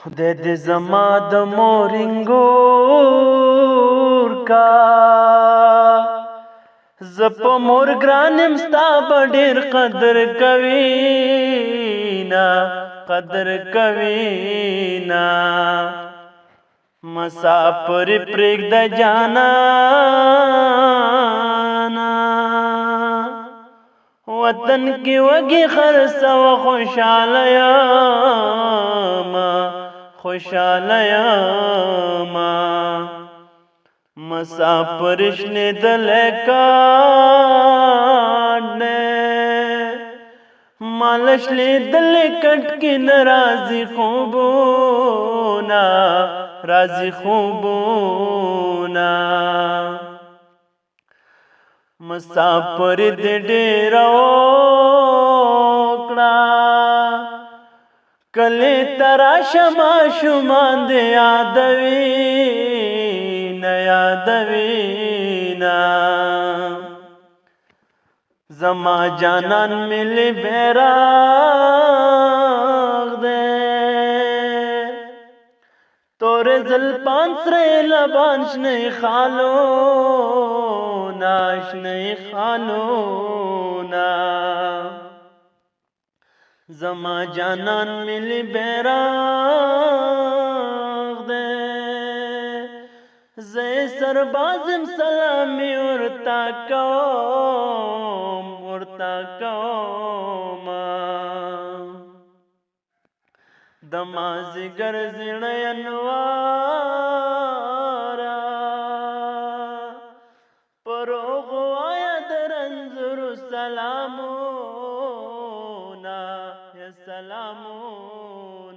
خدای دې زما د مورنګور کا زه په مور ګران یم ستا به ډېر قدر کوي نه قدر کوي نه مسافر پرېږده جانانه وطن کې وږي خرڅوه خوشحاله یمه خوشحاله یمه مسافر شنېدلی کاڼ دی مال شلېدلی کټ کې نه راځي خوبونه راځي خوبونه مسافر دې ډېره وکړه کلي ته راشه ماشومان دې یادوي نه یادوي نه زما جانان ملي بیراغ دی تور زلفان سره لبان شنه خالونه شنه خالونه زما جانان ملي بیراغ دی زه سربازم سلامي ورته کوم ورته کوم د مازدیګر زیړی انواره پر هغو وایه د رنځورو سلامونه یا سلامونه